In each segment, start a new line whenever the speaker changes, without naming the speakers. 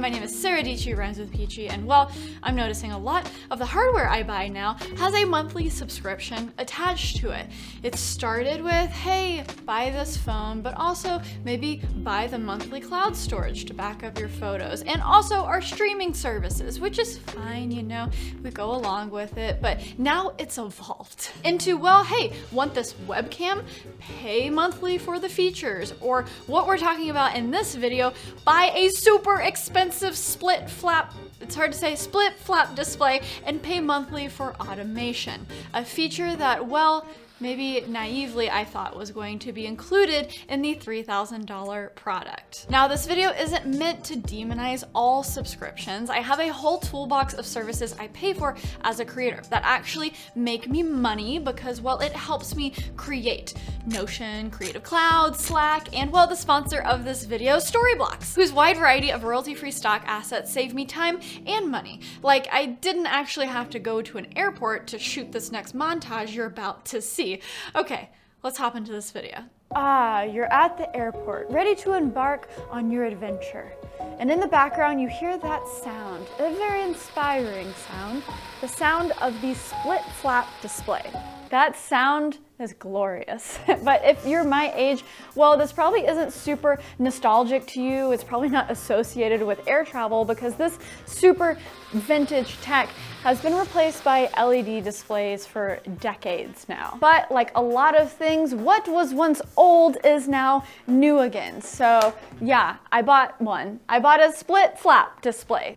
My name is Sara Dietschy, Rhymes with Peachy, and well, I'm noticing a lot of the hardware I buy now has a monthly subscription attached to it. It started with, hey, buy this phone, but also maybe buy the monthly cloud storage to back up your photos, and also our streaming services, which is fine, you know, we go along with it, but now it's evolved into, well, hey, want this webcam? Pay monthly for the features, or what we're talking about in this video, buy a super expensive split flap, it's hard to say, split flap display and pay monthly for automation. A feature that, well, maybe naively I thought was going to be included in the $3,000 product. Now, this video isn't meant to demonize all subscriptions. I have a whole toolbox of services I pay for as a creator that actually make me money because, well, it helps me create. Notion, Creative Cloud, Slack, and, well, the sponsor of this video, Storyblocks, whose wide variety of royalty-free stock assets save me time and money. Like, I didn't actually have to go to an airport to shoot this next montage you're about to see. Okay, let's hop into this video. You're at the airport, ready to embark on your adventure. And in the background, you hear that sound, a very inspiring sound, the sound of the split flap display. That sound is glorious. But if you're my age, well, this probably isn't super nostalgic to you. It's probably not associated with air travel because this super vintage tech has been replaced by LED displays for decades now. But like a lot of things, what was once old is now new again. So yeah, I bought one. I bought a split flap display.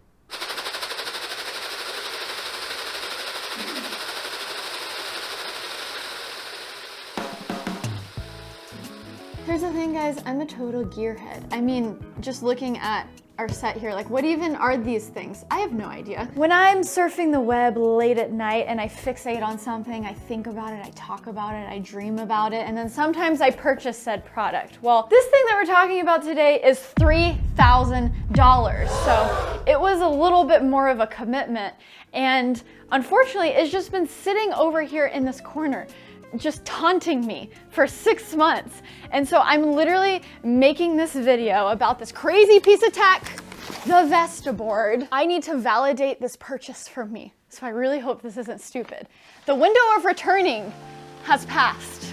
Here's the thing, guys, I'm a total gearhead. I mean, just looking at our set here, like, what even are these things? I have no idea. When I'm surfing the web late at night and I fixate on something, I think about it, I talk about it, I dream about it, and then sometimes I purchase said product. Well, this thing that we're talking about today is $3,000. So it was a little bit more of a commitment. And unfortunately, it's just been sitting over here in this corner, just taunting me for 6 months. And so I'm literally making this video about this crazy piece of tech, the Vesta Board. I need to validate this purchase for me. So I really hope this isn't stupid. The window of returning has passed.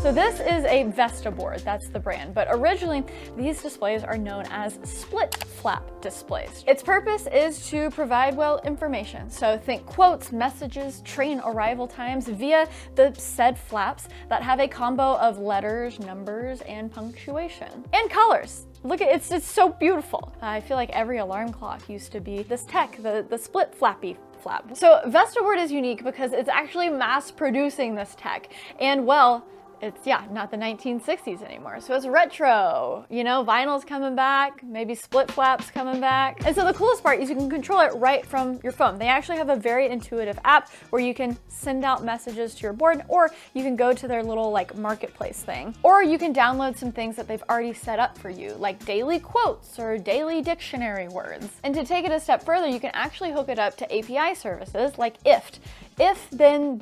So this is a Vesta Board, that's the brand, but originally these displays are known as split flap displays. Its purpose is to provide, well, information. So think quotes, messages, train arrival times via the said flaps that have a combo of letters, numbers, and punctuation. And colors. Look at it's so beautiful. I feel like every alarm clock used to be this tech, the split flappy flap. So Vesta Board is unique because it's actually mass producing this tech. And, well, it's, yeah, not the 1960s anymore. So it's retro, you know, vinyl's coming back, maybe split flaps coming back. And so the coolest part is you can control it right from your phone. They actually have a very intuitive app where you can send out messages to your board, or you can go to their little like marketplace thing, or you can download some things that they've already set up for you, like daily quotes or daily dictionary words. And to take it a step further, you can actually hook it up to API services like IFT. If then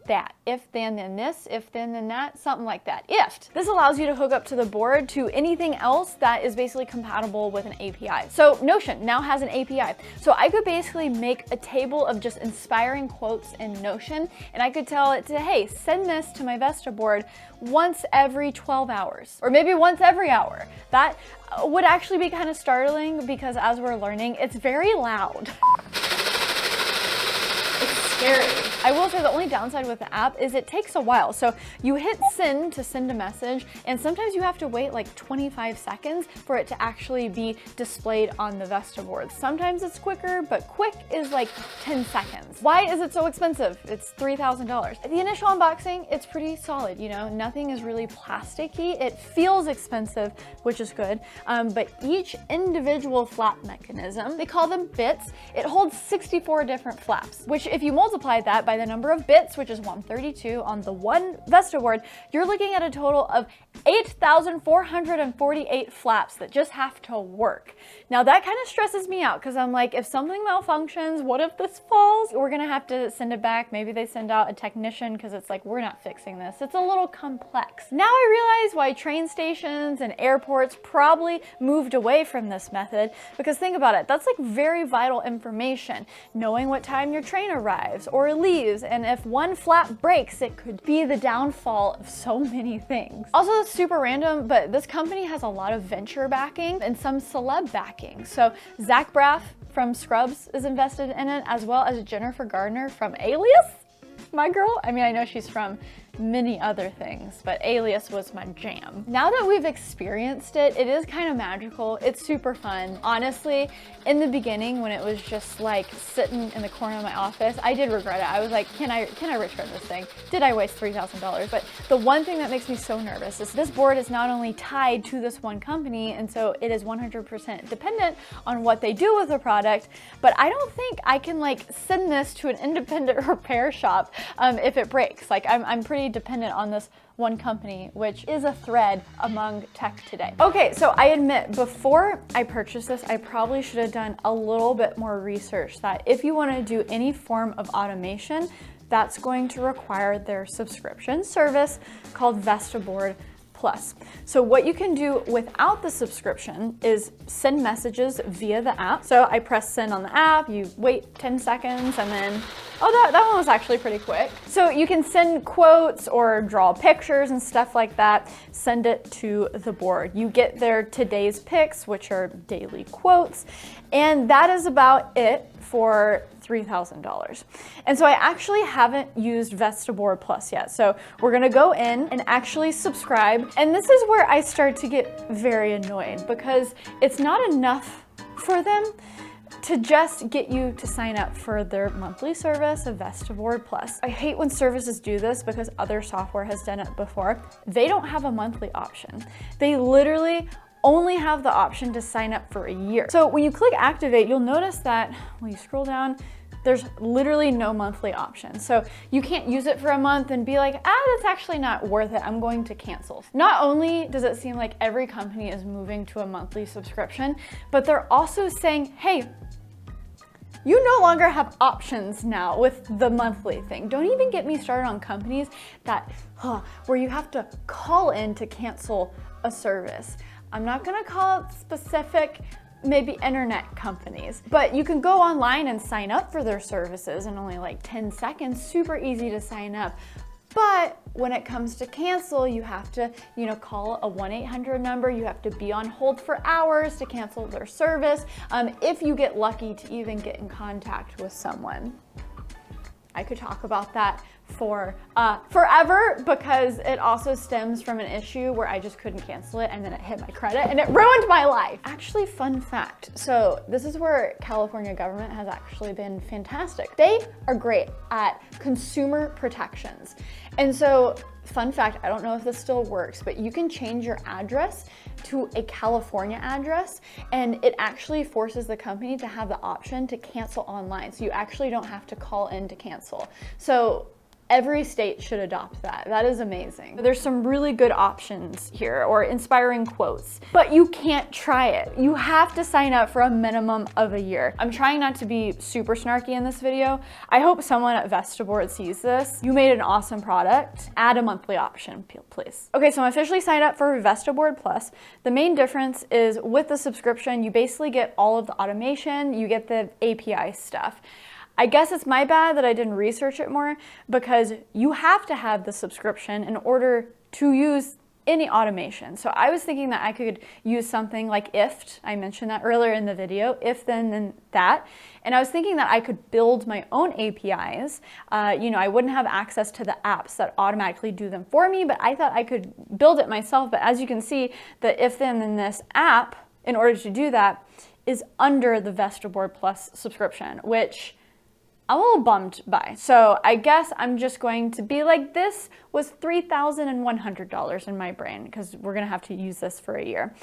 that. If then this, if then that, something like that. IFT. This allows you to hook up to the board to anything else that is basically compatible with an API. So Notion now has an API. So I could basically make a table of just inspiring quotes in Notion, and I could tell it to, hey, send this to my Vesta Board once every 12 hours, or maybe once every hour. That would actually be kind of startling because as we're learning, it's very loud. Scary. I will say the only downside with the app is it takes a while. So you hit send to send a message, and sometimes you have to wait like 25 seconds for it to actually be displayed on the Vesta Board. Sometimes it's quicker, but quick is like 10 seconds. Why is it so expensive? It's $3,000. The initial unboxing, it's pretty solid, you know, nothing is really plasticky. It feels expensive, which is good, but each individual flap mechanism, they call them bits, it holds 64 different flaps, which if you multiply multiply that by the number of bits, which is 132 on the one Vesta board, you're looking at a total of 8,448 flaps that just have to work. Now that kind of stresses me out because I'm like, if something malfunctions, what if this falls? We're gonna have to send it back. Maybe they send out a technician because it's like, we're not fixing this. It's a little complex. Now I realize why train stations and airports probably moved away from this method, because think about it, that's like very vital information. Knowing what time your train arrives or leaves, and if one flap breaks, it could be the downfall of so many things. Also, that's super random, but this company has a lot of venture backing and some celeb backing. So Zach Braff from Scrubs is invested in it, as well as Jennifer Gardner from Alias, my girl. I mean, I know she's from many other things, but Alias was my jam. Now that we've experienced it, it is kind of magical. It's super fun. Honestly, in the beginning, when it was just like sitting in the corner of my office, I did regret it. I was like, can I return this thing? Did I waste $3,000? But the one thing that makes me so nervous is this board is not only tied to this one company, and so it is 100% dependent on what they do with the product, but I don't think I can like send this to an independent repair shop if it breaks. Like I'm pretty dependent on this one company, which is a thread among tech today. Okay, so I admit, before I purchased this, I probably should have done a little bit more research that if you want to do any form of automation, that's going to require their subscription service called Vesta Board Plus. So what you can do without the subscription is send messages via the app. So I press send on the app, you wait 10 seconds, and then, oh, that one was actually pretty quick. So you can send quotes or draw pictures and stuff like that, send it to the board. You get their today's picks, which are daily quotes, and that is about it for $3,000. And so I actually haven't used Vesta Board Plus yet. So we're gonna go in and actually subscribe. And this is where I start to get very annoyed, because it's not enough for them to just get you to sign up for their monthly service of Vesta Board Plus. I hate when services do this because other software has done it before. They don't have a monthly option. They literally only have the option to sign up for a year. So when you click activate, you'll notice that when you scroll down, there's literally no monthly option. So you can't use it for a month and be like, that's actually not worth it, I'm going to cancel. Not only does it seem like every company is moving to a monthly subscription, but they're also saying, hey, you no longer have options now with the monthly thing. Don't even get me started on companies that, where you have to call in to cancel a service. I'm not gonna call it specific, maybe internet companies, but you can go online and sign up for their services in only like 10 seconds, super easy to sign up. But when it comes to cancel, you have to, call a 1-800 number. You have to be on hold for hours to cancel their service. If you get lucky to even get in contact with someone. I could talk about that for forever, because it also stems from an issue where I just couldn't cancel it and then it hit my credit and it ruined my life. Actually, fun fact. So this is where California government has actually been fantastic. They are great at consumer protections. And so, fun fact, I don't know if this still works, but you can change your address to a California address, and it actually forces the company to have the option to cancel online. So you actually don't have to call in to cancel. So every state should adopt that. That is amazing. There's some really good options here, or inspiring quotes, but you can't try it. You have to sign up for a minimum of a year. I'm trying not to be super snarky in this video. I hope someone at Vesta Board sees this. You made an awesome product. Add a monthly option, please. Okay, so I'm officially signed up for Vesta Board Plus. The main difference is with the subscription, you basically get all of the automation, you get the API stuff. I guess it's my bad that I didn't research it more, because you have to have the subscription in order to use any automation. So I was thinking that I could use something like if, I mentioned that earlier in the video, if then that. And I was thinking that I could build my own APIs. I wouldn't have access to the apps that automatically do them for me, but I thought I could build it myself. But as you can see, the if then this app, in order to do that, is under the Vesta Board Plus subscription, which I'm a little bummed by. So I guess I'm just going to be like, this was $3,100 in my brain, because we're gonna have to use this for a year.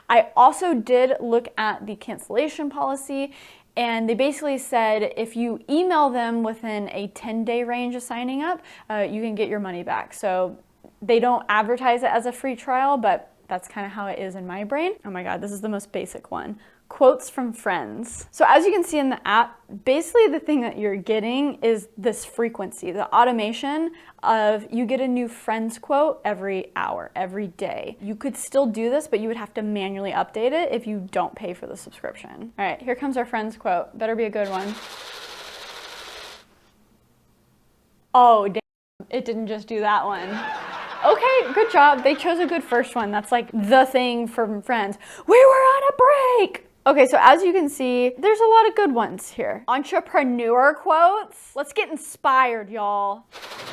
I also did look at the cancellation policy, And they basically said if you email them within a 10-day range of signing up, you can get your money back. So they don't advertise it as a free trial, but that's kind of how it is in my brain. Oh my God, this is the most basic one. Quotes from friends. So as you can see in the app, basically the thing that you're getting is this frequency, the automation of you get a new friends quote every hour, every day. You could still do this, but you would have to manually update it if you don't pay for the subscription. All right, here comes our friends quote. Better be a good one. Oh, damn, it didn't just do that one. Okay, good job. They chose a good first one. That's like the thing from Friends. We were on a break. Okay, so as you can see, there's a lot of good ones here. Entrepreneur quotes. Let's get inspired, y'all.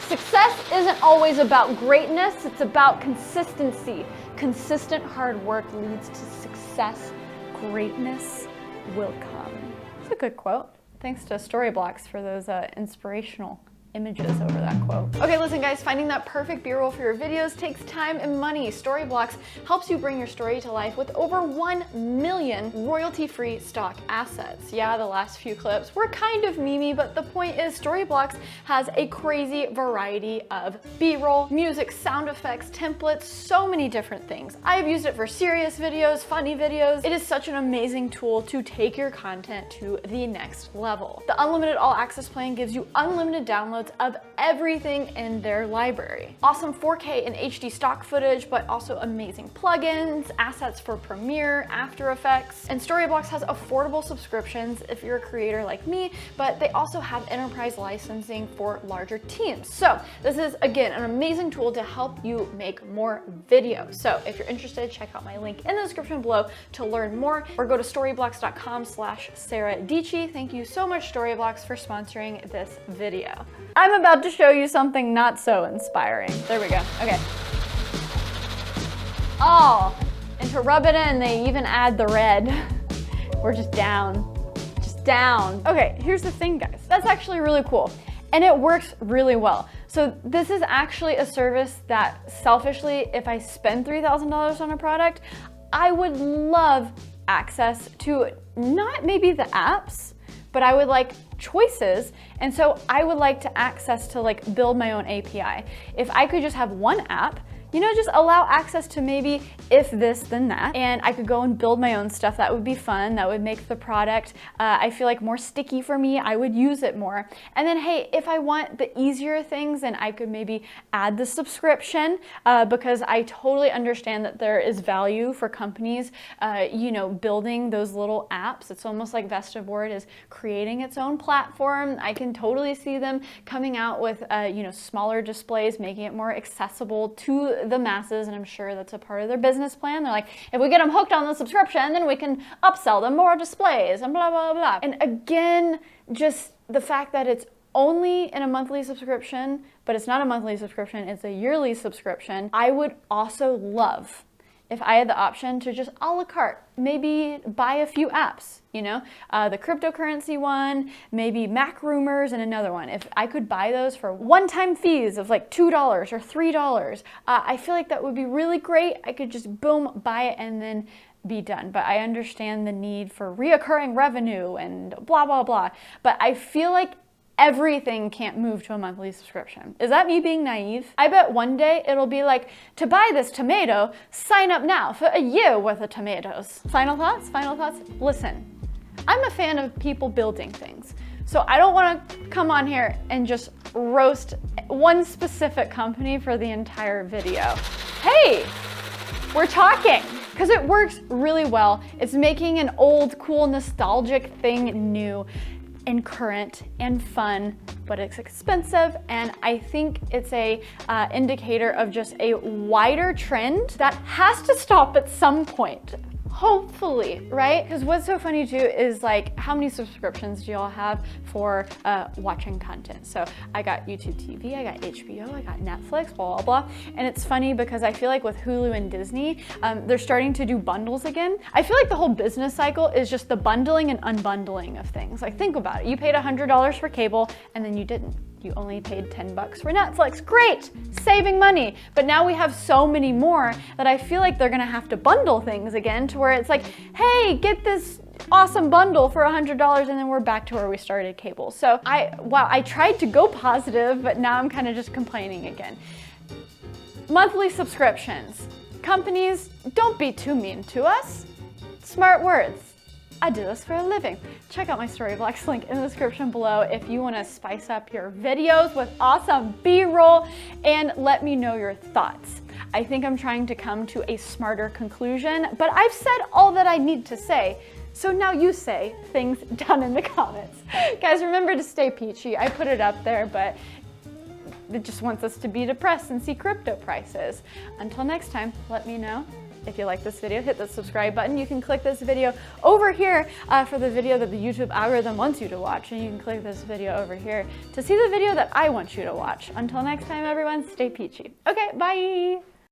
Success isn't always about greatness, it's about consistency. Consistent hard work leads to success. Greatness will come. It's a good quote. Thanks to Storyblocks for those inspirational images over that quote. Okay, listen guys, finding that perfect B-roll for your videos takes time and money. Storyblocks helps you bring your story to life with over 1 million royalty-free stock assets. Yeah, the last few clips were kind of memey, but the point is Storyblocks has a crazy variety of B-roll, music, sound effects, templates, so many different things. I've used it for serious videos, funny videos. It is such an amazing tool to take your content to the next level. The unlimited all access plan gives you unlimited downloads of everything in their library. Awesome 4K and HD stock footage, but also amazing plugins, assets for Premiere, After Effects, and Storyblocks has affordable subscriptions if you're a creator like me, but they also have enterprise licensing for larger teams. So this is, again, an amazing tool to help you make more videos. So if you're interested, check out my link in the description below to learn more, or go to storyblocks.com/Sara Dietschy. Thank you so much, Storyblocks, for sponsoring this video. I'm about to show you something not so inspiring. There we go. Okay. Oh, and to rub it in, they even add the red. We're just down. Just down. Okay, here's the thing, guys. That's actually really cool. And it works really well. So this is actually a service that selfishly, if I spend $3,000 on a product, I would love access to not maybe the apps, but I would like choices. And so I would like to access to like build my own API. If I could just have one app, you know, just allow access to maybe if this, then that. And I could go and build my own stuff. That would be fun. That would make the product, I feel like, more sticky for me. I would use it more. And then, hey, if I want the easier things, then I could maybe add the subscription because I totally understand that there is value for companies, you know, building those little apps. It's almost like Vesta Board is creating its own platform. I can totally see them coming out with, you know, smaller displays, making it more accessible to the masses, and I'm sure that's a part of their business plan. They're like, if we get them hooked on the subscription, then we can upsell them more displays and blah, blah, blah. And again, just the fact that it's only in a monthly subscription, but it's not a monthly subscription, it's a yearly subscription. I would also love if I had the option to just a la carte, maybe buy a few apps, you know, the cryptocurrency one, maybe Mac Rumors, and another one. If I could buy those for one-time fees of like $2 or $3, I feel like that would be really great. I could just boom, buy it and then be done. But I understand the need for reoccurring revenue and blah, blah, blah. But I feel like everything can't move to a monthly subscription. Is that me being naive? I bet one day it'll be like, to buy this tomato, sign up now for a year worth of tomatoes. Final thoughts? Final thoughts? Listen, I'm a fan of people building things. So I don't want to come on here and just roast one specific company for the entire video. Hey, we're talking. Because it works really well. It's making an old, cool, nostalgic thing new and current and fun, but it's expensive, and I think it's a indicator of just a wider trend that has to stop at some point. Hopefully, right? Because what's so funny too is like, how many subscriptions do y'all have for watching content? So I got YouTube TV, I got HBO, I got Netflix, blah, blah, blah. And it's funny because I feel like with Hulu and Disney, they're starting to do bundles again. I feel like the whole business cycle is just the bundling and unbundling of things. Like, think about it. You paid $100 for cable and then you didn't. You only paid $10 for Netflix. Great, saving money. But now we have so many more that I feel like they're gonna have to bundle things again to where it's like, hey, get this awesome bundle for $100, and then we're back to where we started, cable. So I tried to go positive, but now I'm kind of just complaining again. Monthly subscriptions. Companies, don't be too mean to us. Smart words. I do this for a living. Check out my story vlogs, link in the description below if you want to spice up your videos with awesome B-roll, and let me know your thoughts. I think I'm trying to come to a smarter conclusion, but I've said all that I need to say. So now you say things down in the comments. Guys, remember to stay peachy. I put it up there, but it just wants us to be depressed and see crypto prices. Until next time, let me know. If you like this video, hit the subscribe button. You can click this video over here for the video that the YouTube algorithm wants you to watch. And you can click this video over here to see the video that I want you to watch. Until next time, everyone, stay peachy. Okay, bye.